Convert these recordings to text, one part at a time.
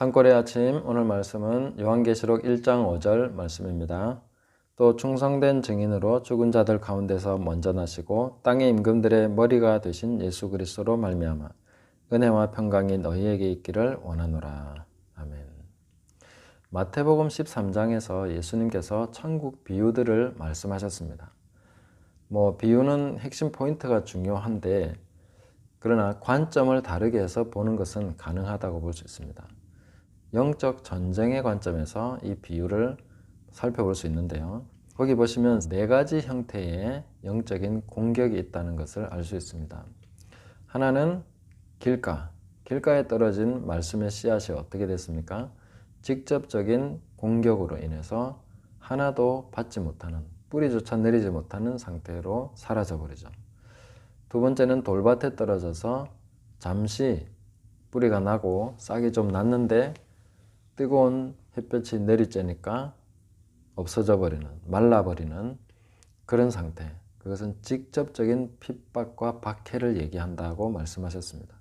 산골의 아침, 오늘 말씀은 요한계시록 1장 5절 말씀입니다. 또 충성된 증인으로 죽은 자들 가운데서 먼저 나시고 땅의 임금들의 머리가 되신 예수 그리스도로 말미암아 은혜와 평강이 너희에게 있기를 원하노라. 아멘. 마태복음 13장에서 예수님께서 천국 비유들을 말씀하셨습니다. 비유는 핵심 포인트가 중요한데 그러나 관점을 다르게 해서 보는 것은 가능하다고 볼 수 있습니다. 영적 전쟁의 관점에서 이 비유를 살펴볼 수 있는데요. 거기 보시면 네 가지 형태의 영적인 공격이 있다는 것을 알 수 있습니다. 하나는 길가에 떨어진 말씀의 씨앗이 어떻게 됐습니까? 직접적인 공격으로 인해서 하나도 받지 못하는, 뿌리조차 내리지 못하는 상태로 사라져버리죠. 두 번째는 돌밭에 떨어져서 잠시 뿌리가 나고 싹이 좀 났는데 뜨거운 햇볕이 내리쬐니까 없어져 버리는, 말라버리는 그런 상태. 그것은 직접적인 핍박과 박해를 얘기한다고 말씀하셨습니다.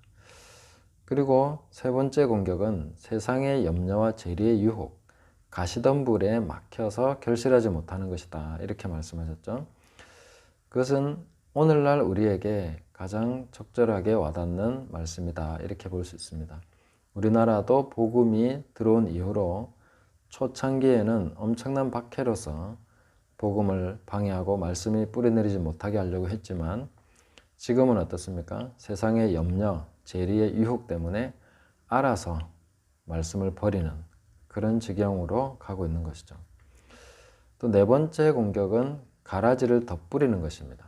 그리고 세 번째 공격은 세상의 염려와 재리의 유혹, 가시덤불에 막혀서 결실하지 못하는 것이다. 이렇게 말씀하셨죠. 그것은 오늘날 우리에게 가장 적절하게 와닿는 말씀이다. 이렇게 볼 수 있습니다. 우리나라도 복음이 들어온 이후로 초창기에는 엄청난 박해로서 복음을 방해하고 말씀이 뿌리내리지 못하게 하려고 했지만 지금은 어떻습니까? 세상의 염려, 재리의 유혹 때문에 알아서 말씀을 버리는 그런 지경으로 가고 있는 것이죠. 또 네 번째 공격은 가라지를 덧뿌리는 것입니다.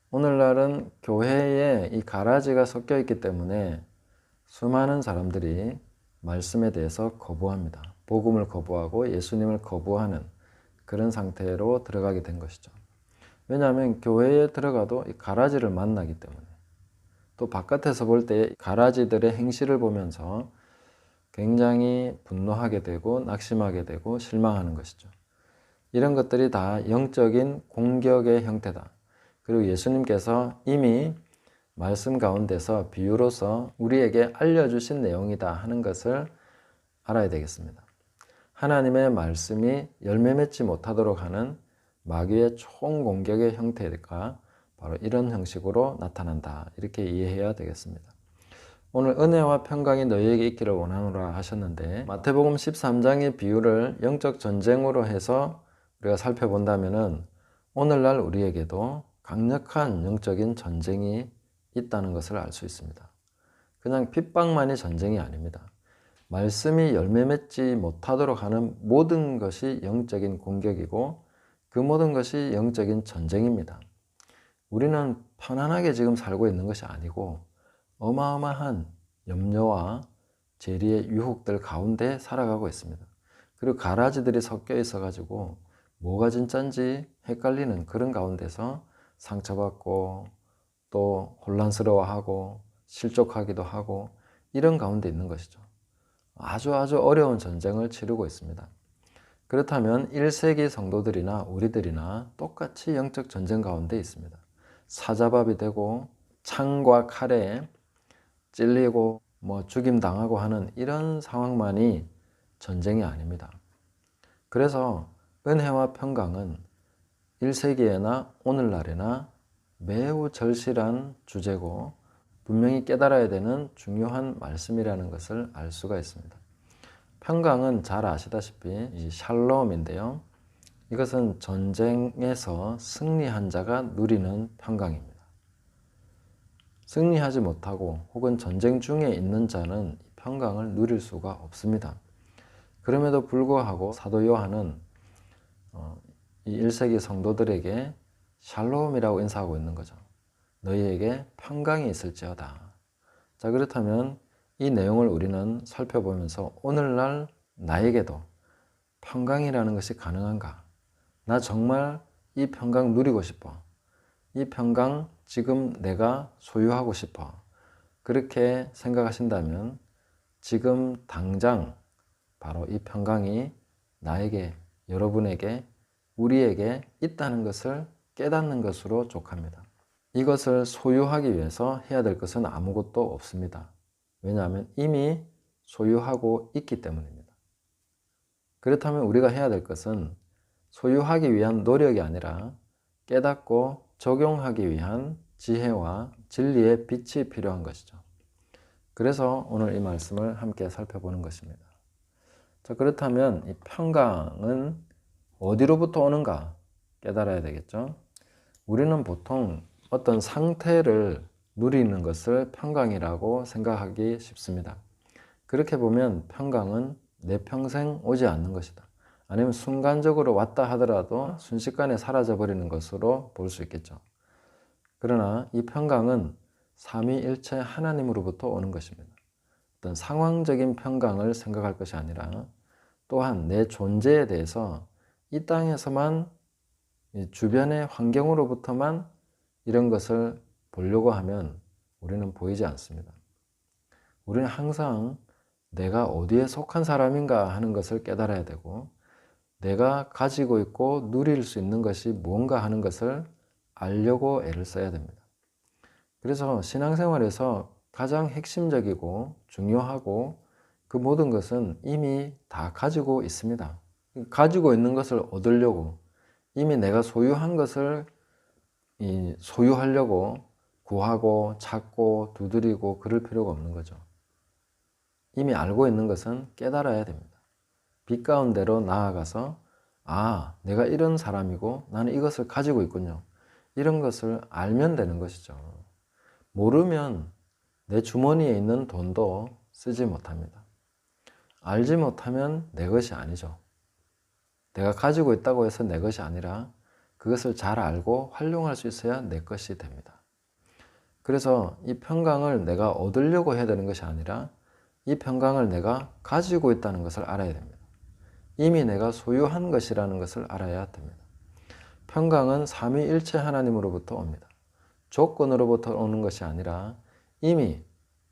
오늘날은 교회에 이 가라지가 섞여 있기 때문에 수많은 사람들이 말씀에 대해서 거부합니다. 복음을 거부하고 예수님을 거부하는 그런 상태로 들어가게 된 것이죠. 왜냐하면 교회에 들어가도 이 가라지를 만나기 때문에, 또 바깥에서 볼 때 가라지들의 행실을 보면서 굉장히 분노하게 되고 낙심하게 되고 실망하는 것이죠. 이런 것들이 다 영적인 공격의 형태다. 그리고 예수님께서 이미 말씀 가운데서 비유로서 우리에게 알려주신 내용이다 하는 것을 알아야 되겠습니다. 하나님의 말씀이 열매 맺지 못하도록 하는 마귀의 총공격의 형태가 바로 이런 형식으로 나타난다. 이렇게 이해해야 되겠습니다. 오늘 은혜와 평강이 너희에게 있기를 원하노라 하셨는데 마태복음 13장의 비유를 영적 전쟁으로 해서 우리가 살펴본다면 오늘날 우리에게도 강력한 영적인 전쟁이 있다는 것을 알 수 있습니다. 그냥 핍박만이 전쟁이 아닙니다. 말씀이 열매 맺지 못하도록 하는 모든 것이 영적인 공격이고 그 모든 것이 영적인 전쟁입니다. 우리는 편안하게 지금 살고 있는 것이 아니고 어마어마한 염려와 재리의 유혹들 가운데 살아가고 있습니다. 그리고 가라지들이 섞여 있어 가지고 뭐가 진짜인지 헷갈리는 그런 가운데서 상처받고 또 혼란스러워하고 실족하기도 하고 이런 가운데 있는 것이죠. 아주 어려운 전쟁을 치르고 있습니다. 그렇다면 1세기 성도들이나 우리들이나 똑같이 영적 전쟁 가운데 있습니다. 사자밥이 되고 창과 칼에 찔리고 죽임당하고 하는 이런 상황만이 전쟁이 아닙니다. 그래서 은혜와 평강은 1세기에나 오늘날에나 매우 절실한 주제고 분명히 깨달아야 되는 중요한 말씀이라는 것을 알 수가 있습니다. 평강은 잘 아시다시피 이 샬롬인데요. 이것은 전쟁에서 승리한 자가 누리는 평강입니다. 승리하지 못하고 혹은 전쟁 중에 있는 자는 평강을 누릴 수가 없습니다. 그럼에도 불구하고 사도 요한은 이 1세기 성도들에게 샬롬이라고 인사하고 있는 거죠. 너희에게 평강이 있을지어다. 자, 그렇다면 이 내용을 우리는 살펴보면서 오늘날 나에게도 평강이라는 것이 가능한가? 나 정말 이 평강 누리고 싶어. 이 평강 지금 내가 소유하고 싶어. 그렇게 생각하신다면 지금 당장 바로 이 평강이 나에게, 여러분에게, 우리에게 있다는 것을 깨닫는 것으로 족합니다. 이것을 소유하기 위해서 해야 될 것은 아무것도 없습니다. 왜냐하면 이미 소유하고 있기 때문입니다. 그렇다면 우리가 해야 될 것은 소유하기 위한 노력이 아니라 깨닫고 적용하기 위한 지혜와 진리의 빛이 필요한 것이죠. 그래서 오늘 이 말씀을 함께 살펴보는 것입니다. 자, 그렇다면 이 평강은 어디로부터 오는가 깨달아야 되겠죠. 우리는 보통 어떤 상태를 누리는 것을 평강이라고 생각하기 쉽습니다. 그렇게 보면 평강은 내 평생 오지 않는 것이다. 아니면 순간적으로 왔다 하더라도 순식간에 사라져버리는 것으로 볼 수 있겠죠. 그러나 이 평강은 삼위일체 하나님으로부터 오는 것입니다. 어떤 상황적인 평강을 생각할 것이 아니라 또한 내 존재에 대해서 이 땅에서만 주변의 환경으로부터만 이런 것을 보려고 하면 우리는 보이지 않습니다. 우리는 항상 내가 어디에 속한 사람인가 하는 것을 깨달아야 되고 내가 가지고 있고 누릴 수 있는 것이 무언가 하는 것을 알려고 애를 써야 됩니다. 그래서 신앙생활에서 가장 핵심적이고 중요하고 그 모든 것은 이미 다 가지고 있습니다. 가지고 있는 것을 얻으려고 이미 내가 소유한 것을 소유하려고 구하고 찾고 두드리고 그럴 필요가 없는 거죠. 이미 알고 있는 것은 깨달아야 됩니다. 빛 가운데로 나아가서 아, 내가 이런 사람이고 나는 이것을 가지고 있군요. 이런 것을 알면 되는 것이죠. 모르면 내 주머니에 있는 돈도 쓰지 못합니다. 알지 못하면 내 것이 아니죠. 내가 가지고 있다고 해서 내 것이 아니라 그것을 잘 알고 활용할 수 있어야 내 것이 됩니다. 그래서 이 평강을 내가 얻으려고 해야 되는 것이 아니라 이 평강을 내가 가지고 있다는 것을 알아야 됩니다. 이미 내가 소유한 것이라는 것을 알아야 됩니다. 평강은 삼위일체 하나님으로부터 옵니다. 조건으로부터 오는 것이 아니라 이미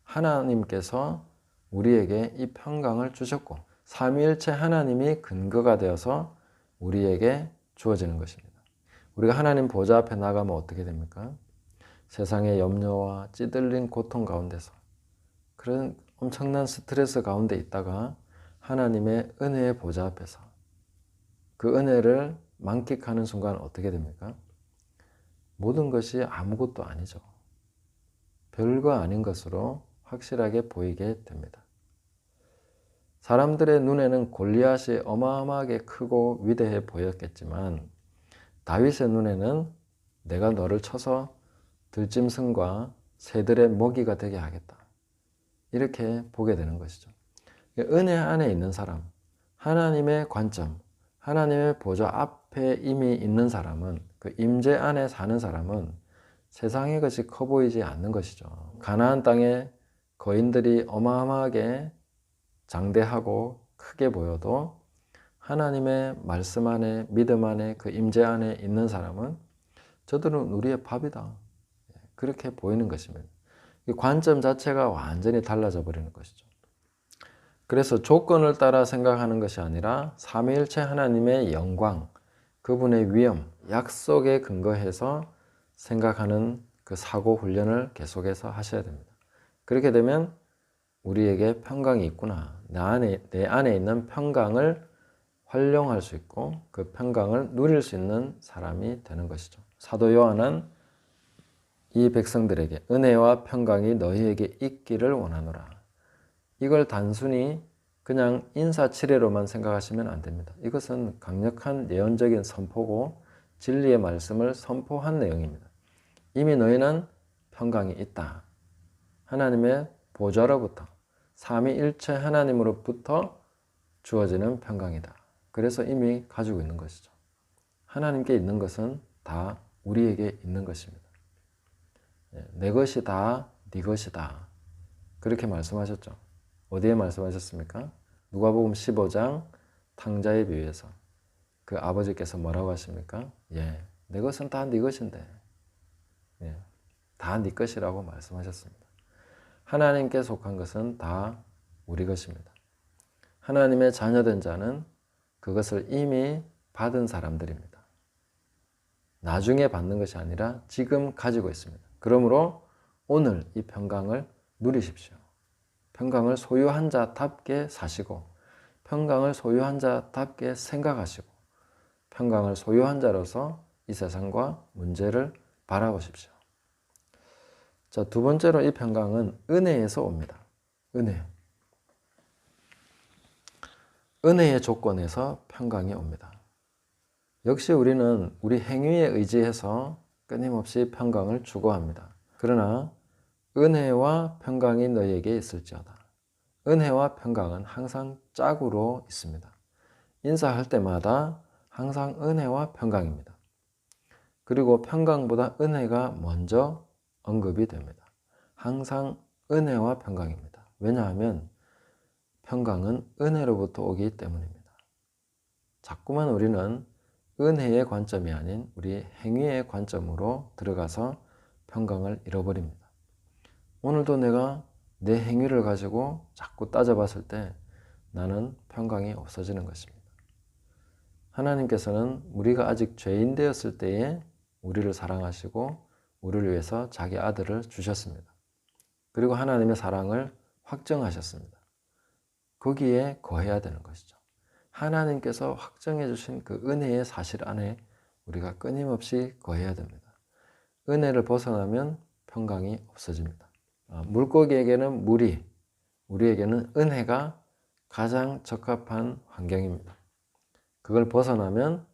하나님께서 우리에게 이 평강을 주셨고 삼위일체 하나님이 근거가 되어서 우리에게 주어지는 것입니다. 우리가 하나님 보좌 앞에 나가면 어떻게 됩니까? 세상의 염려와 찌들린 고통 가운데서 그런 엄청난 스트레스 가운데 있다가 하나님의 은혜의 보좌 앞에서 그 은혜를 만끽하는 순간 어떻게 됩니까? 모든 것이 아무것도 아니죠. 별거 아닌 것으로 확실하게 보이게 됩니다. 사람들의 눈에는 골리앗이 어마어마하게 크고 위대해 보였겠지만 다윗의 눈에는 내가 너를 쳐서 들짐승과 새들의 먹이가 되게 하겠다. 이렇게 보게 되는 것이죠. 은혜 안에 있는 사람, 하나님의 관점, 하나님의 보좌 앞에 이미 있는 사람은 그 임재 안에 사는 사람은 세상의 것이 커 보이지 않는 것이죠. 가나안 땅에 거인들이 어마어마하게 장대하고 크게 보여도 하나님의 말씀 안에 믿음 안에 그 임재 안에 있는 사람은 저들은 우리의 밥이다. 그렇게 보이는 것입니다. 이 관점 자체가 완전히 달라져 버리는 것이죠. 그래서 조건을 따라 생각하는 것이 아니라 삼위일체 하나님의 영광, 그분의 위엄, 약속에 근거해서 생각하는 그 사고 훈련을 계속해서 하셔야 됩니다. 그렇게 되면 우리에게 평강이 있구나. 내 안에 있는 평강을 활용할 수 있고 그 평강을 누릴 수 있는 사람이 되는 것이죠. 사도 요한은 이 백성들에게 은혜와 평강이 너희에게 있기를 원하노라. 이걸 단순히 그냥 인사치레로만 생각하시면 안 됩니다. 이것은 강력한 예언적인 선포고 진리의 말씀을 선포한 내용입니다. 이미 너희는 평강이 있다. 하나님의 보좌로부터 삼위일체 하나님으로부터 주어지는 평강이다. 그래서 이미 가지고 있는 것이죠. 하나님께 있는 것은 다 우리에게 있는 것입니다. 내 것이 다 네 것이다. 그렇게 말씀하셨죠. 어디에 말씀하셨습니까? 누가복음 15장 탕자의 비유에서 그 아버지께서 뭐라고 하십니까? 내 것은 다 네 것인데 다 네 것이라고 말씀하셨습니다. 하나님께 속한 것은 다 우리 것입니다. 하나님의 자녀된 자는 그것을 이미 받은 사람들입니다. 나중에 받는 것이 아니라 지금 가지고 있습니다. 그러므로 오늘 이 평강을 누리십시오. 평강을 소유한 자답게 사시고 평강을 소유한 자답게 생각하시고 평강을 소유한 자로서 이 세상과 문제를 바라보십시오. 자, 두 번째로 이 평강은 은혜에서 옵니다. 은혜의 조건에서 평강이 옵니다. 역시 우리는 우리 행위에 의지해서 끊임없이 평강을 추구합니다. 그러나 은혜와 평강이 너희에게 있을지어다. 은혜와 평강은 항상 짝으로 있습니다. 인사할 때마다 항상 은혜와 평강입니다. 그리고 평강보다 은혜가 먼저 언급이 됩니다. 항상 은혜와 평강입니다. 왜냐하면 평강은 은혜로부터 오기 때문입니다. 자꾸만 우리는 은혜의 관점이 아닌 우리 행위의 관점으로 들어가서 평강을 잃어버립니다. 오늘도 내가 내 행위를 가지고 자꾸 따져봤을 때 나는 평강이 없어지는 것입니다. 하나님께서는 우리가 아직 죄인 되었을 때에 우리를 사랑하시고 우리를 위해서 자기 아들을 주셨습니다. 그리고 하나님의 사랑을 확정하셨습니다. 거기에 거해야 되는 것이죠. 하나님께서 확정해 주신 그 은혜의 사실 안에 우리가 끊임없이 거해야 됩니다. 은혜를 벗어나면 평강이 없어집니다. 물고기에게는 물이, 우리에게는 은혜가 가장 적합한 환경입니다. 그걸 벗어나면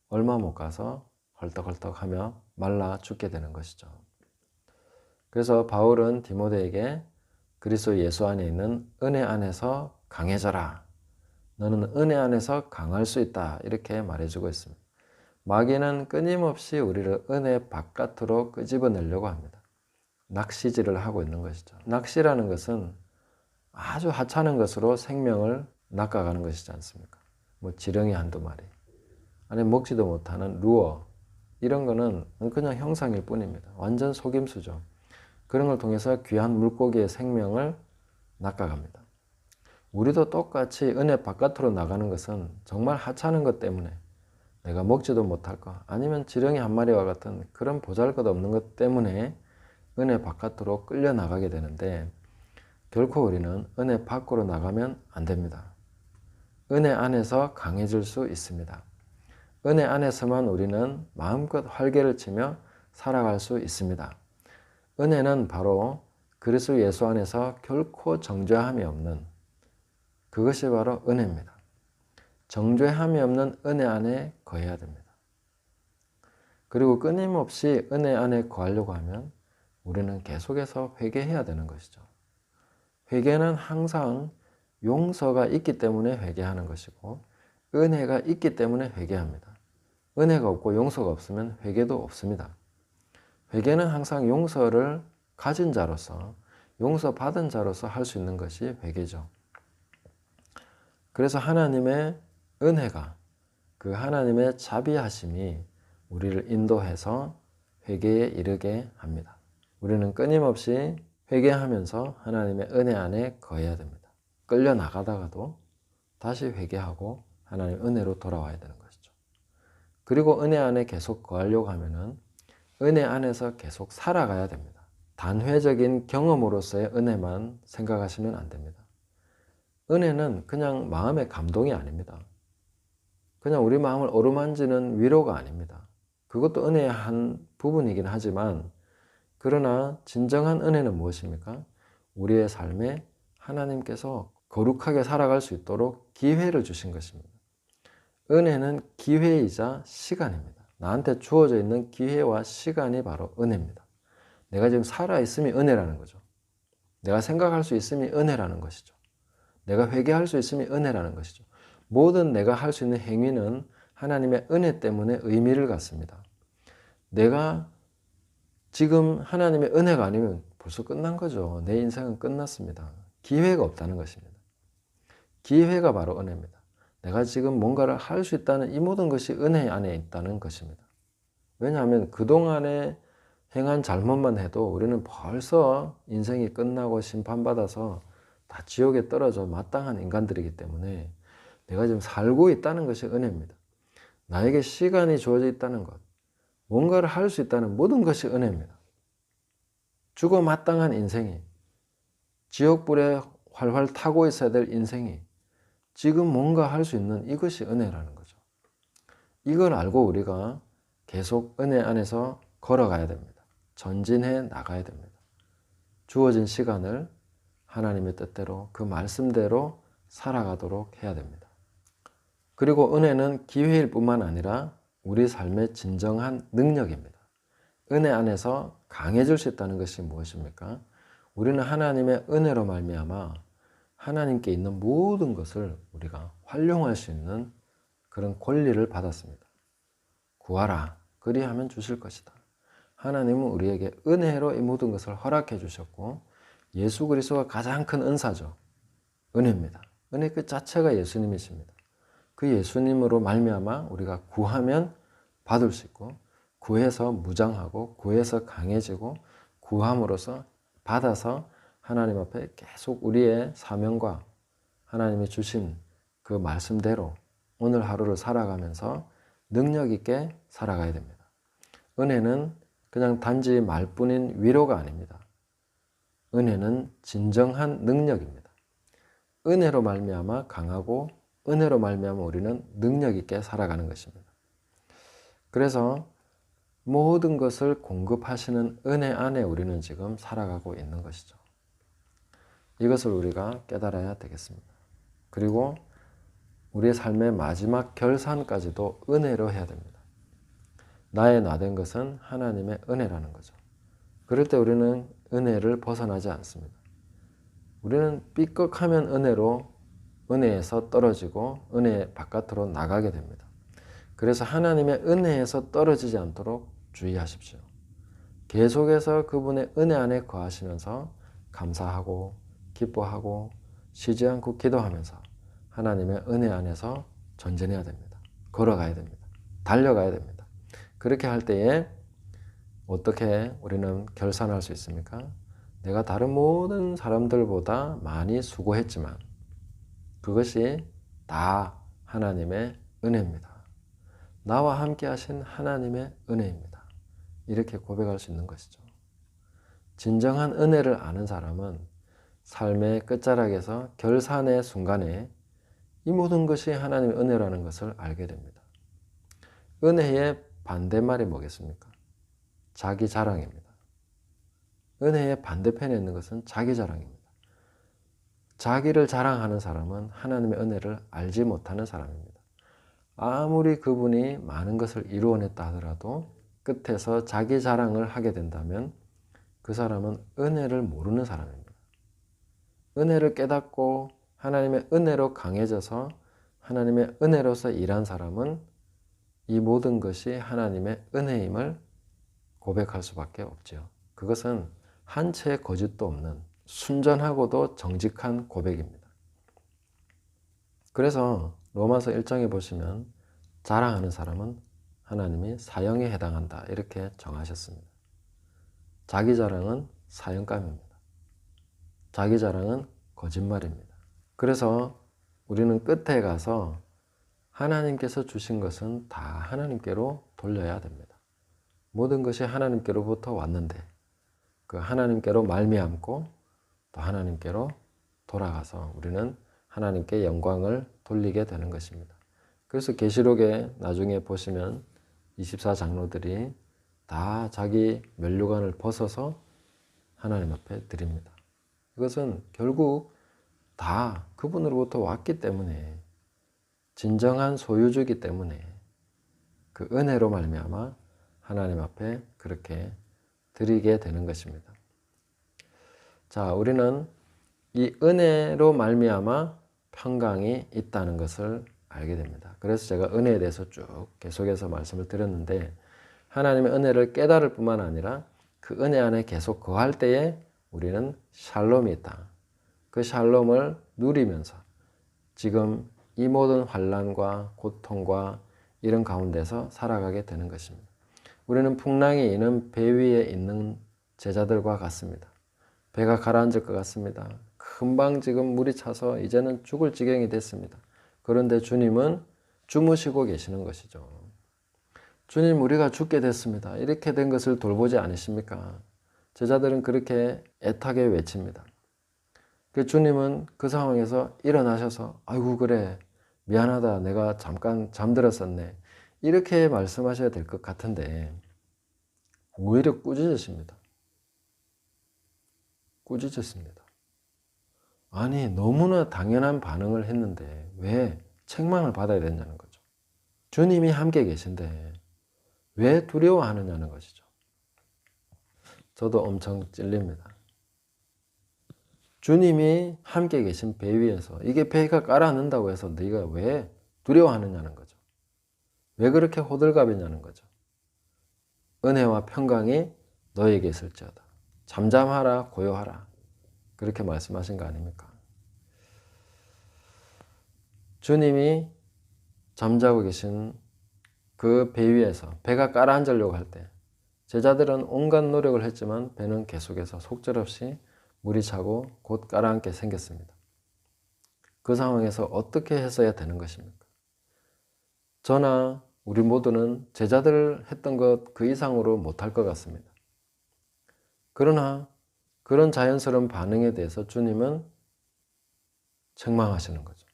얼마 못 가서 헐떡헐떡하며 말라 죽게 되는 것이죠. 그래서 바울은 디모데에게 그리스도 예수 안에 있는 은혜 안에서 강해져라. 너는 은혜 안에서 강할 수 있다. 이렇게 말해주고 있습니다. 마귀는 끊임없이 우리를 은혜 바깥으로 끄집어내려고 합니다. 낚시질을 하고 있는 것이죠. 낚시라는 것은 아주 하찮은 것으로 생명을 낚아가는 것이지 않습니까? 뭐 지렁이 한두 마리, 아니 먹지도 못하는 루어, 이런 거는 그냥 형상일 뿐입니다. 완전 속임수죠. 그런 걸 통해서 귀한 물고기의 생명을 낚아갑니다. 우리도 똑같이 은혜 바깥으로 나가는 것은 정말 하찮은 것 때문에, 내가 먹지도 못할 것, 아니면 지렁이 한 마리와 같은 그런 보잘것없는 것 때문에 은혜 바깥으로 끌려 나가게 되는데, 결코 우리는 은혜 밖으로 나가면 안 됩니다. 은혜 안에서 강해질 수 있습니다. 은혜 안에서만 우리는 마음껏 활개를 치며 살아갈 수 있습니다. 은혜는 바로 그리스도 예수 안에서 결코 정죄함이 없는, 그것이 바로 은혜입니다. 정죄함이 없는 은혜 안에 거해야 됩니다. 그리고 끊임없이 은혜 안에 거하려고 하면 우리는 계속해서 회개해야 되는 것이죠. 회개는 항상 용서가 있기 때문에 회개하는 것이고 은혜가 있기 때문에 회개합니다. 은혜가 없고 용서가 없으면 회개도 없습니다. 회개는 항상 용서를 가진 자로서, 용서받은 자로서 할 수 있는 것이 회개죠. 그래서 하나님의 은혜가, 그 하나님의 자비하심이 우리를 인도해서 회개에 이르게 합니다. 우리는 끊임없이 회개하면서 하나님의 은혜 안에 거해야 됩니다. 끌려 나가다가도 다시 회개하고 하나님의 은혜로 돌아와야 되는 것이죠. 그리고 은혜 안에 계속 거하려고 하면은 은혜 안에서 계속 살아가야 됩니다. 단회적인 경험으로서의 은혜만 생각하시면 안 됩니다. 은혜는 그냥 마음의 감동이 아닙니다. 그냥 우리 마음을 어루만지는 위로가 아닙니다. 그것도 은혜의 한 부분이긴 하지만, 그러나 진정한 은혜는 무엇입니까? 우리의 삶에 하나님께서 거룩하게 살아갈 수 있도록 기회를 주신 것입니다. 은혜는 기회이자 시간입니다. 나한테 주어져 있는 기회와 시간이 바로 은혜입니다. 내가 지금 살아있음이 은혜라는 거죠. 내가 생각할 수 있음이 은혜라는 것이죠. 내가 회개할 수 있음이 은혜라는 것이죠. 모든 내가 할 수 있는 행위는 하나님의 은혜 때문에 의미를 갖습니다. 내가 지금 하나님의 은혜가 아니면 벌써 끝난 거죠. 내 인생은 끝났습니다. 기회가 없다는 것입니다. 기회가 바로 은혜입니다. 내가 지금 뭔가를 할 수 있다는 이 모든 것이 은혜 안에 있다는 것입니다. 왜냐하면 그동안에 행한 잘못만 해도 우리는 벌써 인생이 끝나고 심판받아서 다 지옥에 떨어져 마땅한 인간들이기 때문에 내가 지금 살고 있다는 것이 은혜입니다. 나에게 시간이 주어져 있다는 것, 뭔가를 할 수 있다는 모든 것이 은혜입니다. 죽어 마땅한 인생이 지옥불에 활활 타고 있어야 될 인생이 지금 뭔가 할 수 있는 이것이 은혜라는 거죠. 이걸 알고 우리가 계속 은혜 안에서 걸어가야 됩니다. 전진해 나가야 됩니다. 주어진 시간을 하나님의 뜻대로 그 말씀대로 살아가도록 해야 됩니다. 그리고 은혜는 기회일 뿐만 아니라 우리 삶의 진정한 능력입니다. 은혜 안에서 강해질 수 있다는 것이 무엇입니까? 우리는 하나님의 은혜로 말미암아 하나님께 있는 모든 것을 우리가 활용할 수 있는 그런 권리를 받았습니다. 구하라, 그리하면 주실 것이다. 하나님은 우리에게 은혜로 이 모든 것을 허락해 주셨고 예수 그리스도가 가장 큰 은사죠. 은혜입니다. 은혜 그 자체가 예수님이십니다. 그 예수님으로 말미암아 우리가 구하면 받을 수 있고 구해서 무장하고 구해서 강해지고 구함으로써 받아서 하나님 앞에 계속 우리의 사명과 하나님이 주신 그 말씀대로 오늘 하루를 살아가면서 능력 있게 살아가야 됩니다. 은혜는 그냥 단지 말뿐인 위로가 아닙니다. 은혜는 진정한 능력입니다. 은혜로 말미암아 강하고 은혜로 말미암아 우리는 능력 있게 살아가는 것입니다. 그래서 모든 것을 공급하시는 은혜 안에 우리는 지금 살아가고 있는 것이죠. 이것을 우리가 깨달아야 되겠습니다. 그리고 우리의 삶의 마지막 결산까지도 은혜로 해야 됩니다. 나의 나된 것은 하나님의 은혜라는 거죠. 그럴 때 우리는 은혜를 벗어나지 않습니다. 우리는 삐걱하면 은혜에서 떨어지고 은혜 바깥으로 나가게 됩니다. 그래서 하나님의 은혜에서 떨어지지 않도록 주의하십시오. 계속해서 그분의 은혜 안에 거하시면서 감사하고 기뻐하고 쉬지 않고 기도하면서 하나님의 은혜 안에서 전진해야 됩니다. 걸어가야 됩니다. 달려가야 됩니다. 그렇게 할 때에 어떻게 우리는 결산할 수 있습니까? 내가 다른 모든 사람들보다 많이 수고했지만 그것이 다 하나님의 은혜입니다. 나와 함께 하신 하나님의 은혜입니다. 이렇게 고백할 수 있는 것이죠. 진정한 은혜를 아는 사람은 삶의 끝자락에서 결산의 순간에 이 모든 것이 하나님의 은혜라는 것을 알게 됩니다. 은혜의 반대말이 뭐겠습니까? 자기 자랑입니다. 은혜의 반대편에 있는 것은 자기 자랑입니다. 자기를 자랑하는 사람은 하나님의 은혜를 알지 못하는 사람입니다. 아무리 그분이 많은 것을 이루어냈다 하더라도 끝에서 자기 자랑을 하게 된다면 그 사람은 은혜를 모르는 사람입니다. 은혜를 깨닫고 하나님의 은혜로 강해져서 하나님의 은혜로서 일한 사람은 이 모든 것이 하나님의 은혜임을 고백할 수밖에 없죠. 그것은 한 채의 거짓도 없는 순전하고도 정직한 고백입니다. 그래서 로마서 1장에 보시면 자랑하는 사람은 하나님이 사형에 해당한다 이렇게 정하셨습니다. 자기 자랑은 사형감입니다. 자기 자랑은 거짓말입니다. 그래서 우리는 끝에 가서 하나님께서 주신 것은 다 하나님께로 돌려야 됩니다. 모든 것이 하나님께로부터 왔는데 그 하나님께로 말미암고 또 하나님께로 돌아가서 우리는 하나님께 영광을 돌리게 되는 것입니다. 그래서 계시록에 나중에 보시면 24장로들이 다 자기 면류관을 벗어서 하나님 앞에 드립니다. 이것은 결국 다 그분으로부터 왔기 때문에 진정한 소유주이기 때문에 그 은혜로 말미암아 하나님 앞에 그렇게 드리게 되는 것입니다. 자, 우리는 이 은혜로 말미암아 평강이 있다는 것을 알게 됩니다. 그래서 제가 은혜에 대해서 쭉 계속해서 말씀을 드렸는데 하나님의 은혜를 깨달을 뿐만 아니라 그 은혜 안에 계속 거할 때에 우리는 샬롬이 있다. 그 샬롬을 누리면서 지금 이 모든 환난과 고통과 이런 가운데서 살아가게 되는 것입니다. 우리는 풍랑이 있는 배 위에 있는 제자들과 같습니다. 배가 가라앉을 것 같습니다. 금방 지금 물이 차서 이제는 죽을 지경이 됐습니다. 그런데 주님은 주무시고 계시는 것이죠. 주님, 우리가 죽게 됐습니다. 이렇게 된 것을 돌보지 않으십니까? 제자들은 그렇게 애타게 외칩니다. 그 주님은 그 상황에서 일어나셔서 아이고 그래 미안하다 내가 잠깐 잠들었었네 이렇게 말씀하셔야 될 것 같은데 오히려 꾸짖으십니다. 꾸짖으십니다. 아니 너무나 당연한 반응을 했는데 왜 책망을 받아야 되냐는 거죠. 주님이 함께 계신데 왜 두려워하느냐는 것이죠. 저도 엄청 찔립니다. 주님이 함께 계신 배 위에서 이게 배가 깔아앉는다고 해서 네가 왜 두려워하느냐는 거죠. 왜 그렇게 호들갑이냐는 거죠. 은혜와 평강이 너에게 있을지어다. 잠잠하라 고요하라. 그렇게 말씀하신 거 아닙니까? 주님이 잠자고 계신 그 배 위에서 배가 깔아앉으려고 할 때 제자들은 온갖 노력을 했지만 배는 계속해서 속절없이 물이 차고 곧 깔아앉게 생겼습니다. 그 상황에서 어떻게 했어야 되는 것입니까? 저나 우리 모두는 제자들 했던 것 그 이상으로 못할 것 같습니다. 그러나 그런 자연스러운 반응에 대해서 주님은 책망하시는 거죠.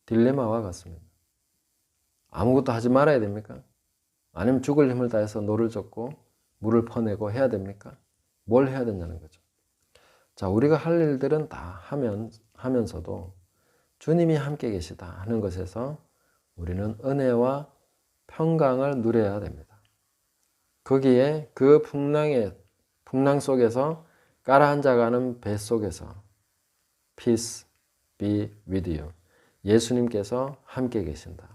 딜레마와 같습니다. 아무것도 하지 말아야 됩니까? 아니면 죽을 힘을 다해서 노를 젓고 물을 퍼내고 해야 됩니까? 뭘 해야 되냐는 거죠. 자, 우리가 할 일들은 다 하면서도 주님이 함께 계시다 하는 것에서 우리는 은혜와 평강을 누려야 됩니다. 거기에 그 풍랑 속에서 깔아앉아가는 배 속에서 Peace be with you. 예수님께서 함께 계신다.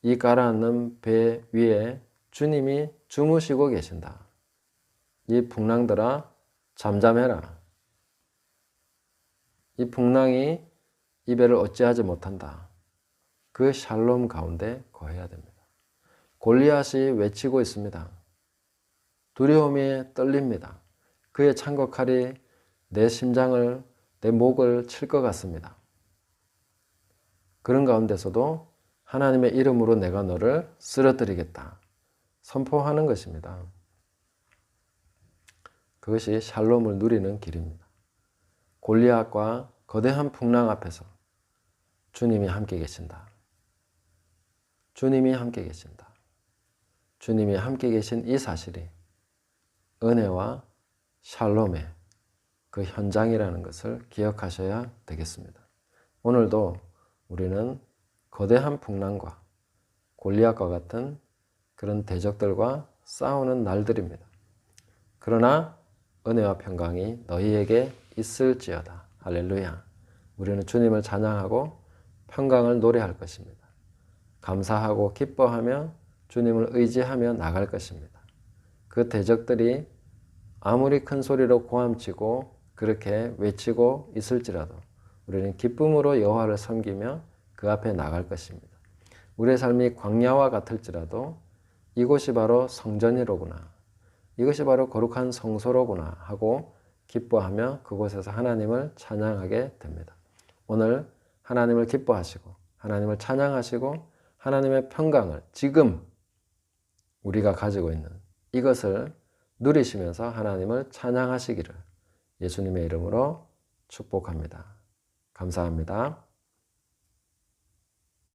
이 가라앉는 배 위에 주님이 주무시고 계신다. 이 풍랑들아 잠잠해라. 이 풍랑이 이 배를 어찌하지 못한다. 그 샬롬 가운데 거해야 됩니다. 골리앗이 외치고 있습니다. 두려움에 떨립니다. 그의 창과 칼이 내 심장을, 내 목을 칠 것 같습니다. 그런 가운데서도 하나님의 이름으로 내가 너를 쓰러뜨리겠다. 선포하는 것입니다. 그것이 샬롬을 누리는 길입니다. 골리앗과 거대한 풍랑 앞에서 주님이 함께 계신다. 주님이 함께 계신다. 주님이 함께 계신 이 사실이 은혜와 샬롬의 그 현장이라는 것을 기억하셔야 되겠습니다. 오늘도 우리는 거대한 풍랑과 골리앗과 같은 그런 대적들과 싸우는 날들입니다. 그러나 은혜와 평강이 너희에게 있을지어다. 할렐루야. 우리는 주님을 찬양하고 평강을 노래할 것입니다. 감사하고 기뻐하며 주님을 의지하며 나갈 것입니다. 그 대적들이 아무리 큰 소리로 고함치고 그렇게 외치고 있을지라도 우리는 기쁨으로 여호와를 섬기며 그 앞에 나갈 것입니다. 우리의 삶이 광야와 같을지라도 이곳이 바로 성전이로구나. 이것이 바로 거룩한 성소로구나 하고 기뻐하며 그곳에서 하나님을 찬양하게 됩니다. 오늘 하나님을 기뻐하시고 하나님을 찬양하시고 하나님의 평강을 지금 우리가 가지고 있는 이것을 누리시면서 하나님을 찬양하시기를 예수님의 이름으로 축복합니다. 감사합니다.